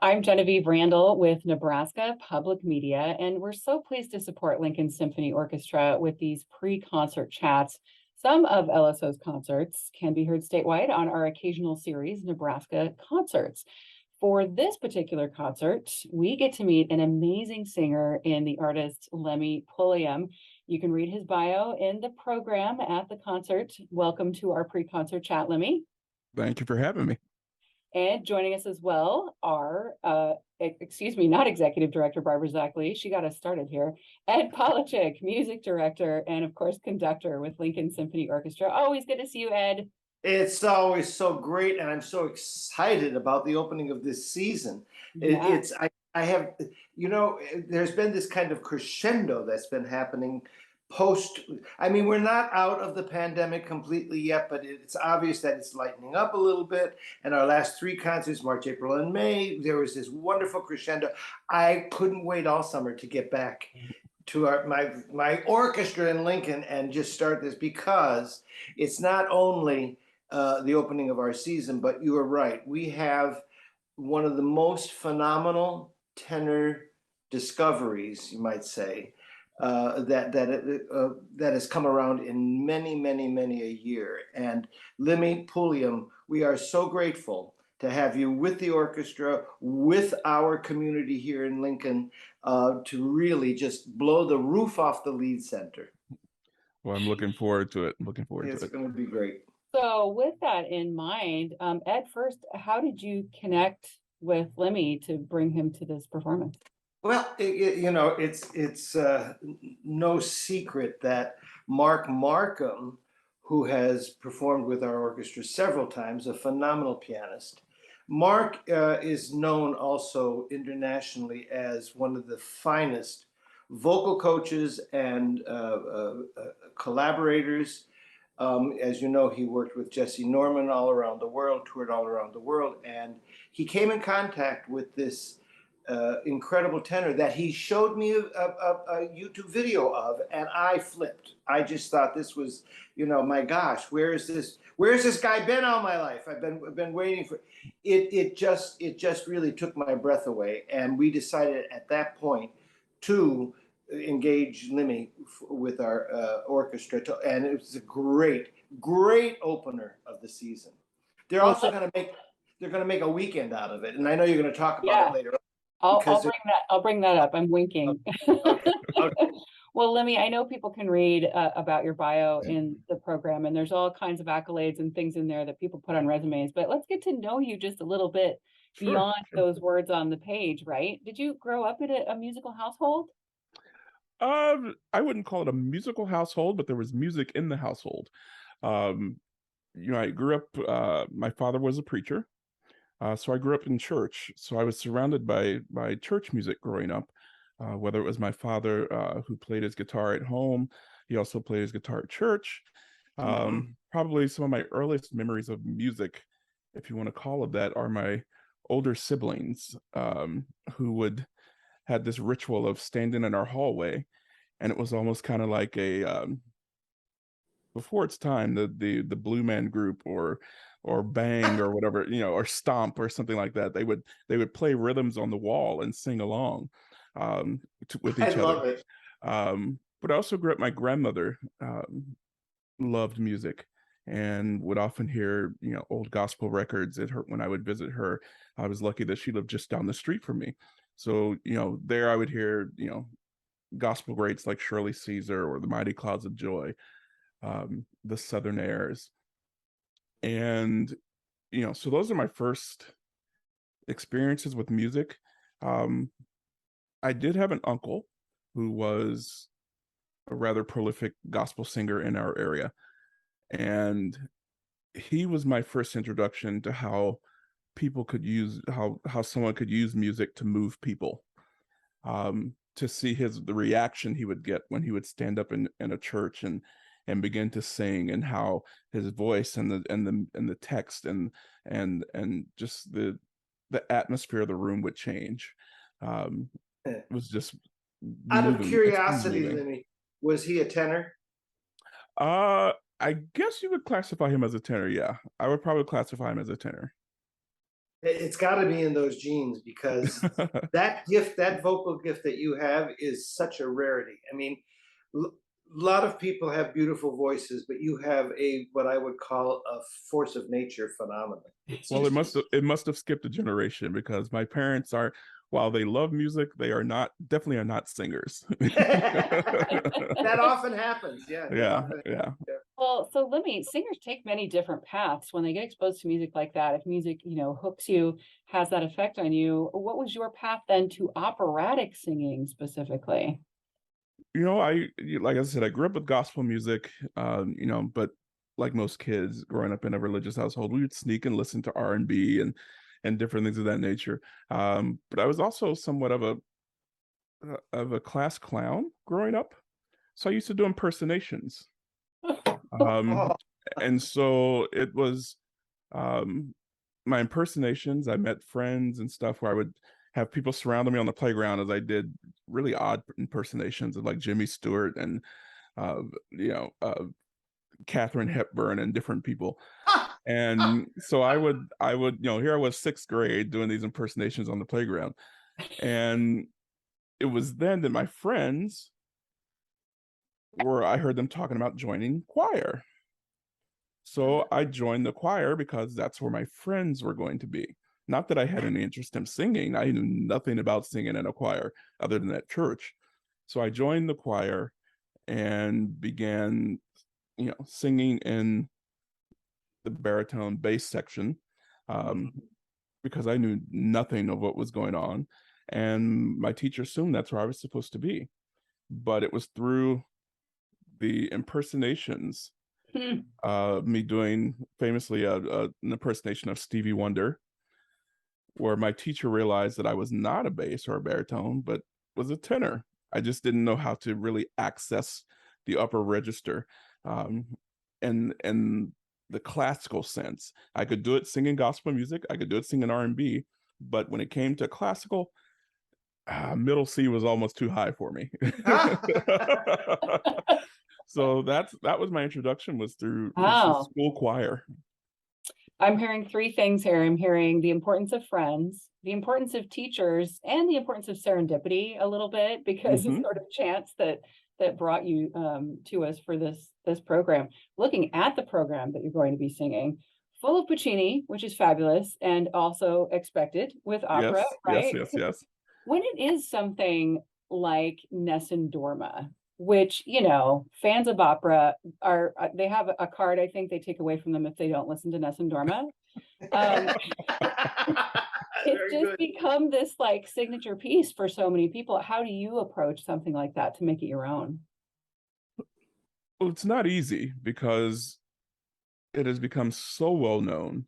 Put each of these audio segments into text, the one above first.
I'm Genevieve Randall with Nebraska Public Media, and we're so pleased to support Lincoln Symphony Orchestra with these pre-concert chats. Some of LSO's concerts can be heard statewide on our occasional series, Nebraska Concerts. For this particular concert, we get to meet an amazing singer in the artist Lemmy. You can read his bio in the program at the concert. Welcome to our pre-concert chat, Lemmy. Thank you for having me. And joining us as well are, not Executive Director Barbara Zackley, she got us started here, Ed Polachek, Music Director, and of course, Conductor with Lincoln Symphony Orchestra. Always good to see you, Ed. It's always so great, and I'm so excited about the opening of this season. Yeah. I have, there's been this kind of crescendo that's been happening we're not out of the pandemic completely yet, but it's obvious that it's lightening up a little bit. And our last three concerts, March, April, and May, there was this wonderful crescendo. I couldn't wait all summer to get back to my orchestra in Lincoln and just start this, because it's not only the opening of our season, but you are right. We have one of the most phenomenal tenor discoveries, you might say, that has come around in many a year. And Lemmy Pulliam, we are so grateful to have you with the orchestra, with our community here in Lincoln, to really just blow the roof off the Lead Center. Well, I'm looking forward to it. It's going to be great. So with that in mind, Ed, first, how did you connect with Lemmy to bring him to this performance? Well, it's no secret that Mark Markham, who has performed with our orchestra several times, a phenomenal pianist. Mark is known also internationally as one of the finest vocal coaches and collaborators. As you know, he worked with Jesse Norman all around the world, toured all around the world, and he came in contact with this incredible tenor that he showed me a YouTube video of, and I flipped. I just thought this was, my gosh, where's this guy been all my life? I've been waiting for it. It just really took my breath away, and we decided at that point to engage Lemmy with our orchestra, and it was a great opener of the season. They're also going to make a weekend out of it, and I know you're going to talk about it later on. I'll bring that up. I'm winking. Okay. Well, Lemmy, I know people can read about your bio in the program, and there's all kinds of accolades and things in there that people put on resumes, but let's get to know you just a little bit beyond those words on the page, right? Did you grow up in a musical household? I wouldn't call it a musical household, but there was music in the household. I grew up, my father was a preacher. So I grew up in church. So I was surrounded by church music growing up, whether it was my father who played his guitar at home. He also played his guitar at church. Probably some of my earliest memories of music, if you want to call it that, are my older siblings who had this ritual of standing in our hallway. And it was almost kind of like a, before its time, the Blue Man Group or Bang or whatever, or Stomp or something like that. They would play rhythms on the wall and sing along with each other. I love it. But I also grew up, my grandmother loved music and would often hear, old gospel records when I would visit her. I was lucky that she lived just down the street from me. So, there I would hear, gospel greats like Shirley Caesar or the Mighty Clouds of Joy, the Southern Airs. And, so those are my first experiences with music. I did have an uncle who was a rather prolific gospel singer in our area. And he was my first introduction to how people could how someone could use music to move people. To see the reaction he would get when he would stand up in a church and begin to sing, and how his voice and the text and just the atmosphere of the room would change. It was just out of curiosity, Lemmy, was he a tenor? I guess you would classify him as a tenor. Yeah, I would probably classify him as a tenor. It's got to be in those genes because that gift, that vocal gift that you have is such a rarity. I mean, a lot of people have beautiful voices, but you have a what I would call a force of nature phenomenon. It's Well, just it must have skipped a generation because my parents are, while they love music, they are not, definitely are not singers. that often happens. Yeah, that Yeah, often. yeah. Yeah. Well, so Lemmy, singers take many different paths when they get exposed to music like that. If music, hooks you, has that effect on you, what was your path then to operatic singing specifically? Like I said, I grew up with gospel music, but like most kids growing up in a religious household, we would sneak and listen to R&B and different things of that nature. But I was also somewhat of a class clown growing up, so I used to do impersonations. Um, Oh, and so it was my impersonations. I met friends and stuff where I would have people surrounding me on the playground as I did really odd impersonations of like Jimmy Stewart and uh, you know uh, Katharine Hepburn and different people. And so I would here I was sixth grade doing these impersonations on the playground, and it was then that my friends I heard them talking about joining choir. So I joined the choir because that's where my friends were going to be. Not that I had any interest in singing. I knew nothing about singing in a choir other than at church. So I joined the choir and began, singing in the baritone bass section, um, because I knew nothing of what was going on. And my teacher assumed that's where I was supposed to be. But it was through the impersonations, Hmm. me doing famously an impersonation of Stevie Wonder, where my teacher realized that I was not a bass or a baritone, but was a tenor. I just didn't know how to really access the upper register, um, and the classical sense. I could do it singing gospel music. I could do it singing R&B, but when it came to classical, middle C was almost too high for me. So that was my introduction, was through the Wow. school choir. I'm hearing three things here. I'm hearing the importance of friends, the importance of teachers, and the importance of serendipity a little bit, because it's Hmm. sort of chance that brought you to us for this program. Looking at the program that you're going to be singing, full of Puccini, which is fabulous and also expected with opera, Yes, yes, right? yes, yes. When it is something like Nessun Dorma, which, fans of opera they have a card, I think they take away from them if they don't listen to Nessun Dorma. Um, it's very just good. become this like signature piece for so many people. How do you approach something like that to make it your own? Well, it's not easy because it has become so well known.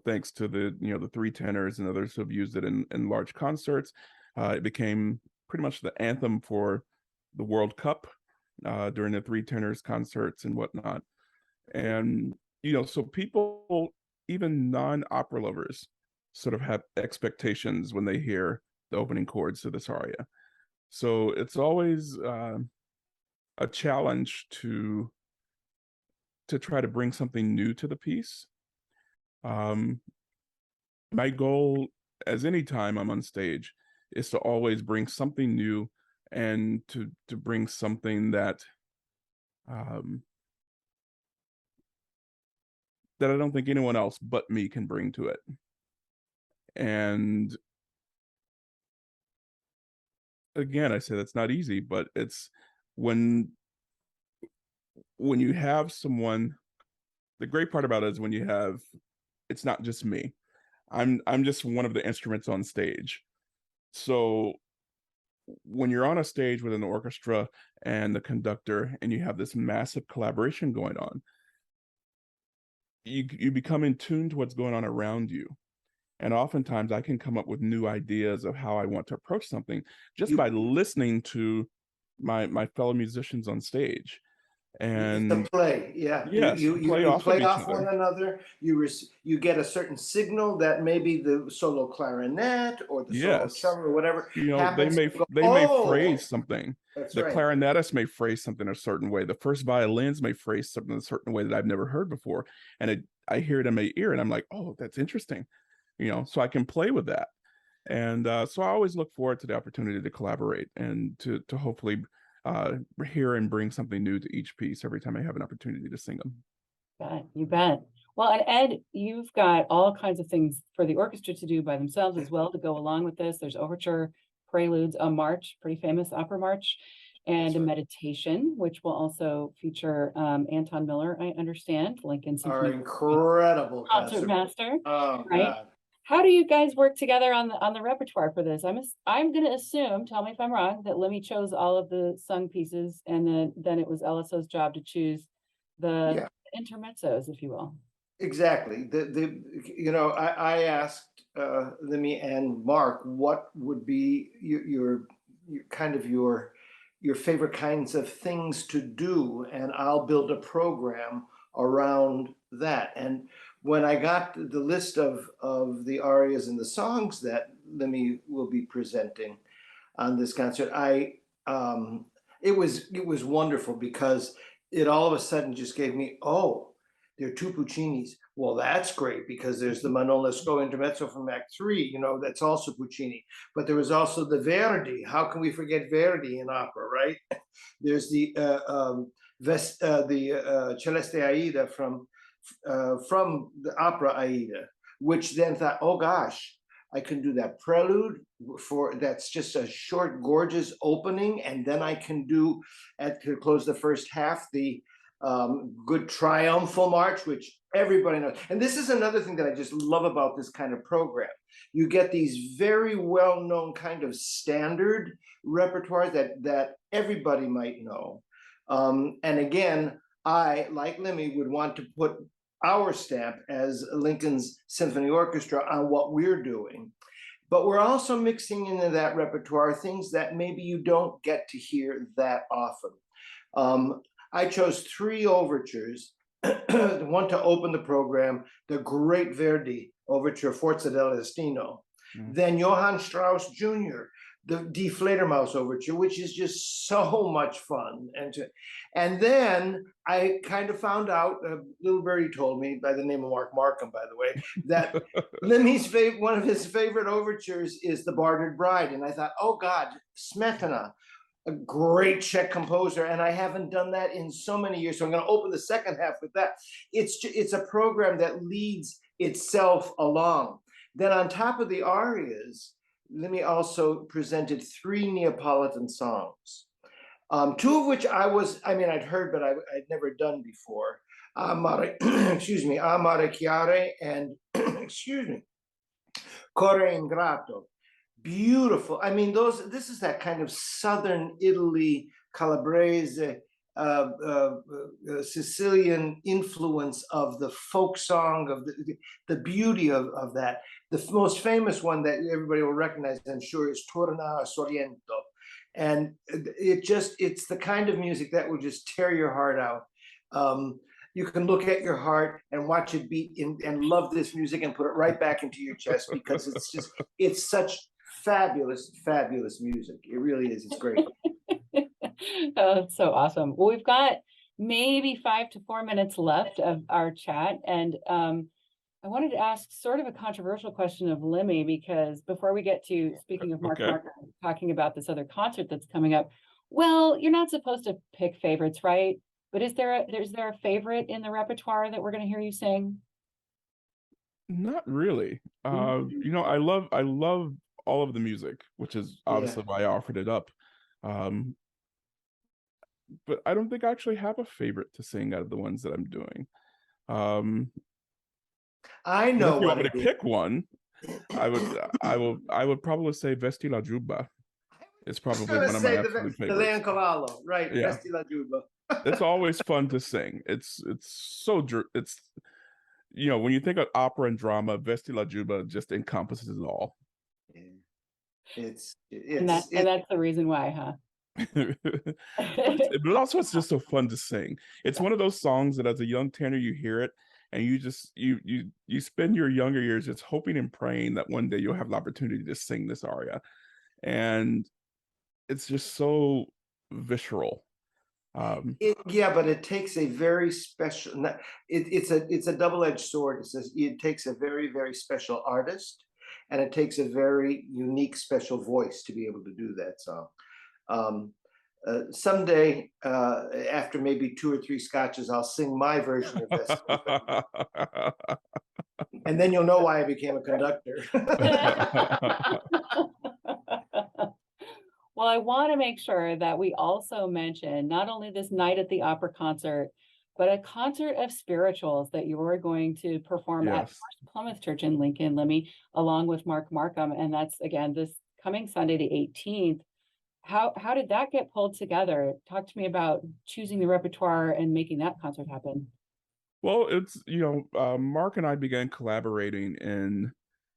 Thanks to the three tenors and others who have used it in large concerts. It became pretty much the anthem for the World Cup during the three tenors concerts and whatnot. And so people, even non-opera lovers, sort of have expectations when they hear the opening chords to this aria. So it's always a challenge to try to bring something new to the piece. Um, my goal, as any time I'm on stage, is to always bring something new and to bring something um, that I don't think anyone else but me can bring to it. And again, I say that's not easy, but it's when when you have someone. The great part about it is when you have, it's not just me. I'm just one of the instruments on stage. So when you're on a stage with an orchestra and the conductor and you have this massive collaboration going on, you become in tune to what's going on around you. And oftentimes I can come up with new ideas of how I want to approach something just You by listening to my fellow musicians on stage. It's a And play, yeah. yes, to play You off of play each off other. one another. You get a certain signal that maybe the solo clarinet or the solo Yes. cello or whatever You know, happens. And you go, they may oh, phrase something. that's The right. clarinetist may phrase something a certain way. The first violins may phrase something a certain way that I've never heard before. And I hear it in my ear and I'm like, oh, that's interesting. You know, so I can play with that. And so I always look forward to the opportunity to collaborate and to hopefully hear and bring something new to each piece every time I have an opportunity to sing them. You bet. Well, and Ed, you've got all kinds of things for the orchestra to do by themselves as well to go along with this. There's overture, preludes, a march, pretty famous opera march, and a meditation, which will also feature Anton Miller, I understand, Lincoln Our Symphony incredible concert master, Oh right? God. How do you guys work together on the repertoire for this? I'm going to assume, tell me if I'm wrong, that Lemmy chose all of the sung pieces, and then it was LSO's job to choose the Yeah, intermezzos, if you will. exactly. I asked Lemmy and Mark what would be your kind of your favorite kinds of things to do, and I'll build a program around that. And when I got the list of the arias and the songs that Lemmy will be presenting on this concert, it was wonderful because it all of a sudden just gave me, oh, there are two Puccinis. Well, that's great because there's the Manon Lescaut intermezzo from Act 3, that's also Puccini. But there was also the Verdi. How can we forget Verdi in opera, right? There's the Celeste Aida from the opera Aida, which then thought, oh gosh, I can do that prelude that's just a short, gorgeous opening, and then I can do to close the first half the good triumphal march, which everybody knows. And this is another thing that I just love about this kind of program. You get these very well-known kind of standard repertoire that everybody might know. And again, I, like Lemmy, would want to put our stamp as Lincoln's Symphony Orchestra on what we're doing. But we're also mixing into that repertoire things that maybe you don't get to hear that often. I chose 3 overtures, one to open the program, the great Verdi overture, Forza del Destino, then Johann Strauss Jr., the Die Fledermaus overture, which is just so much fun. And then I kind of found out, little birdie told me, by the name of Mark Markham, by the way, that Lemmy's one of his favorite overtures is The Bartered Bride. And I thought, oh God, Smetana, a great Czech composer, and I haven't done that in so many years. So I'm going to open the second half with that. It's a program that leads itself along. Then on top of the arias, Lemmy also presented 3 Neapolitan songs, 2 of which I'd heard, but I'd never done before. Amare Chiare and Core Ingrato. Beautiful. I mean, this is that kind of southern Italy, Calabrese, Sicilian influence of the folk song, of the beauty of that. The most famous one that everybody will recognize, I'm sure, is Torna a Sorrento. And it's the kind of music that will just tear your heart out. You can look at your heart and watch it beat and love this music and put it right back into your chest, because it's such fabulous, fabulous music. It really is. It's great. Oh, it's so awesome. Well, we've got maybe 5 to 4 minutes left of our chat. And I wanted to ask sort of a controversial question of Lemmy, because before we get to, speaking of Mark Markham, talking about this other concert that's coming up, well, you're not supposed to pick favorites, right? But is there a favorite in the repertoire that we're going to hear you sing? Not really. I love all of the music, which is obviously why I offered it up. But I don't think I actually have a favorite to sing out of the ones that I'm doing. I know. If you want me to pick one, I would probably say Vesti la Giubba. It's probably one of my absolute favorites. The Leoncavallo, right? Yeah. Vesti la Giubba. It's always fun to sing. It's when you think of opera and drama, Vesti la Giubba just encompasses it all. It's and that's the reason why, huh? But also it's just so fun to sing. It's one of those songs that as a young tenor you hear it and you just you spend your younger years just hoping and praying that one day you'll have the opportunity to sing this aria. And it's just so visceral. Yeah, but it takes a very special. It's a double-edged sword. It says it takes a very very special artist, and it takes a very unique special voice to be able to do that song. Um, Someday, after maybe 2 or 3 scotches, I'll sing my version of this, and then you'll know why I became a conductor. Well, I want to make sure that we also mention not only this night at the opera concert, but a concert of spirituals that you are going to perform at Yes. First Plymouth Church in Lincoln, Lemmy, along with Mark Markham. And that's again this coming Sunday, the 18th. How did that get pulled together? Talk to me about choosing the repertoire and making that concert happen. Well, it's, Mark and I began collaborating in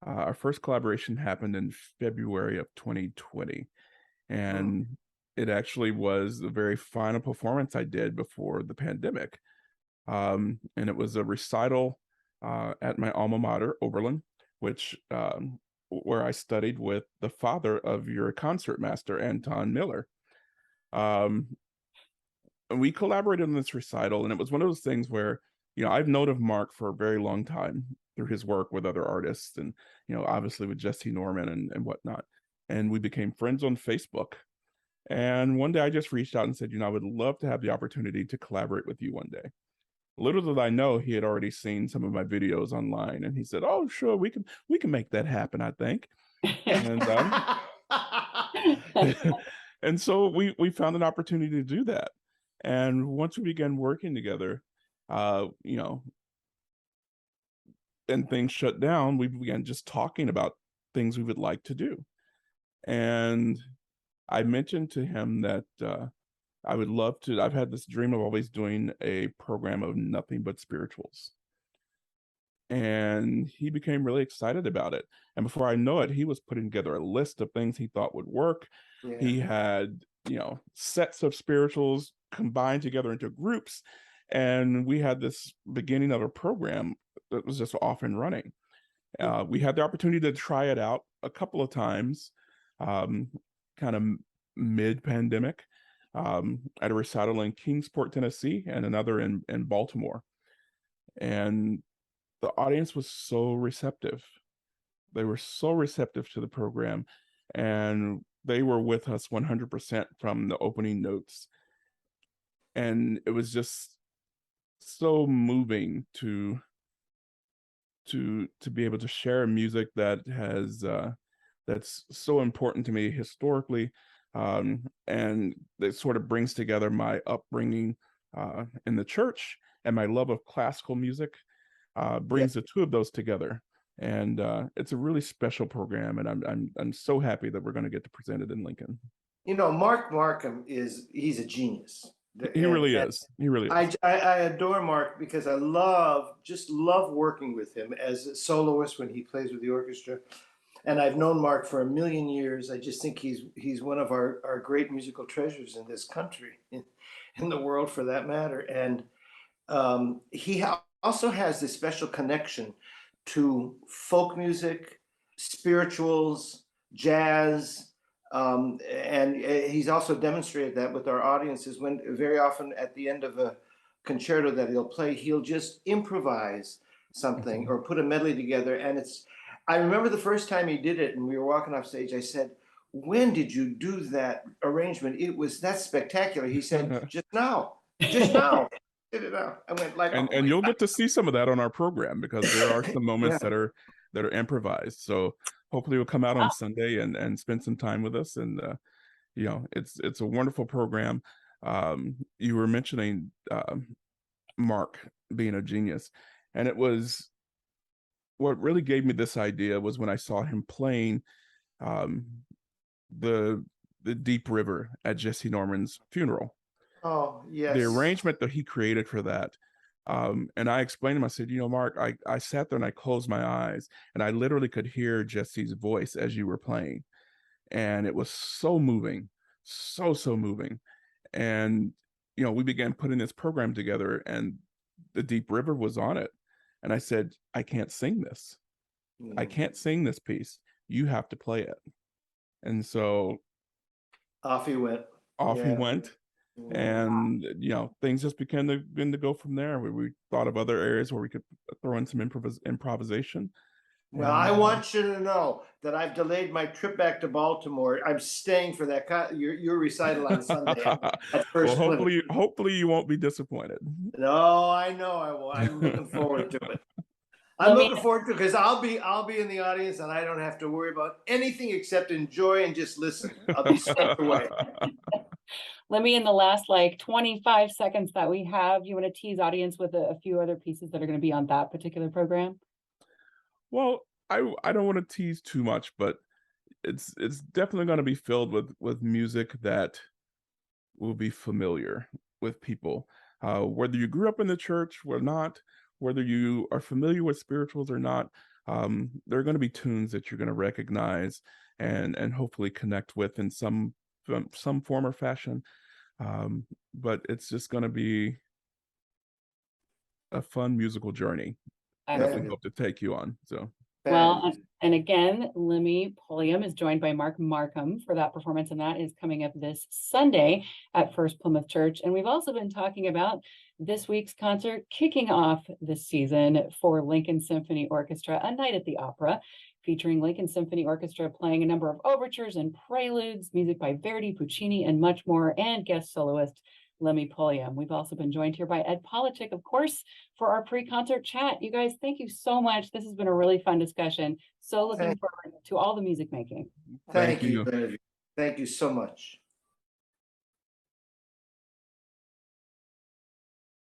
our first collaboration happened in February of 2020. And it actually was the very final performance I did before the pandemic. And it was a recital at my alma mater, Oberlin, which where I studied with the father of your concertmaster, Anton Miller. And we collaborated on this recital, and it was one of those things where, I've known of Mark for a very long time through his work with other artists and, obviously with Jesse Norman and whatnot. And we became friends on Facebook. And one day I just reached out and said, I would love to have the opportunity to collaborate with you one day. Little did I know he had already seen some of my videos online, and he said, "Oh, sure, we can make that happen, I think." And and so we found an opportunity to do that. And once we began working together, and things shut down, we began just talking about things we would like to do. And I mentioned to him that I would love to. I've had this dream of always doing a program of nothing but spirituals. And he became really excited about it. And before I know it, he was putting together a list of things he thought would work. Yeah. He had, sets of spirituals combined together into groups. And we had this beginning of a program that was just off and running. We had the opportunity to try it out a couple of times, kind of mid-pandemic, at a recital in Kingsport, Tennessee, and another in Baltimore. And the audience was so receptive. They were so receptive to the program, and they were with us 100% from the opening notes. And it was just so moving to be able to share music that has that's so important to me historically, and it sort of brings together my upbringing in the church and my love of classical music, brings the two of those together. And it's a really special program, and I'm so happy that we're going to get to present it in Lincoln. Mark Markham he's a genius. He really is. He really is. I adore Mark because I just love working with him as a soloist when he plays with the orchestra. And I've known Mark for a million years. I just think he's one of our great musical treasures in this country, in the world for that matter. And he also has this special connection to folk music, spirituals, jazz, and he's also demonstrated that with our audiences when very often at the end of a concerto that he'll play, he'll just improvise something or put a medley together. And I remember the first time he did it and we were walking off stage, I said, "When did you do that arrangement? That's spectacular." He said, just now. Did it out. I went like, and you'll get to see some of that on our program, because there are some moments that are improvised. So hopefully you'll come out on Sunday and spend some time with us. And it's a wonderful program. You were mentioning Mark being a genius, and it was what really gave me this idea was when I saw him playing the Deep River at Jesse Norman's funeral. Oh, yes. The arrangement that he created for that. And I explained to him, I said, Mark, I sat there and I closed my eyes and I literally could hear Jesse's voice as you were playing. And it was so moving so moving. And we began putting this program together, and the Deep River was on it. And I said, I can't sing this. I can't sing this piece. You have to play it. And so off he went. He went. And things just began to go from there. We thought of other areas where we could throw in some improvisation. Well, I want you to know that I've delayed my trip back to Baltimore. I'm staying for that your recital on Sunday at First Well, Plymouth. hopefully you won't be disappointed. No, I know I will. I'm looking forward to it. I'm looking forward to it because I'll be in the audience and I don't have to worry about anything except enjoy and just listen. I'll be swept away. Let me, in the last like 25 seconds that we have, you want to tease audience with a few other pieces that are going to be on that particular program? Well, I don't want to tease too much, but it's definitely going to be filled with music that will be familiar with people. Whether you grew up in the church or not, whether you are familiar with spirituals or not, there are going to be tunes that you're going to recognize and hopefully connect with in some form or fashion. But it's just going to be a fun musical journey that we hope to take you on. So. Well, and again, Lemmy Pulliam is joined by Mark Markham for that performance, and that is coming up this Sunday at First Plymouth Church. And we've also been talking about this week's concert kicking off this season for Lincoln Symphony Orchestra, A Night at the Opera, featuring Lincoln Symphony Orchestra playing a number of overtures and preludes, music by Verdi, Puccini, and much more, and guest soloist Lemmy Pulliam. We've also been joined here by Ed Politik, of course, for our pre-concert chat. You guys, thank you so much. This has been a really fun discussion. So looking forward to all the music making. Thank you. Thank you so much.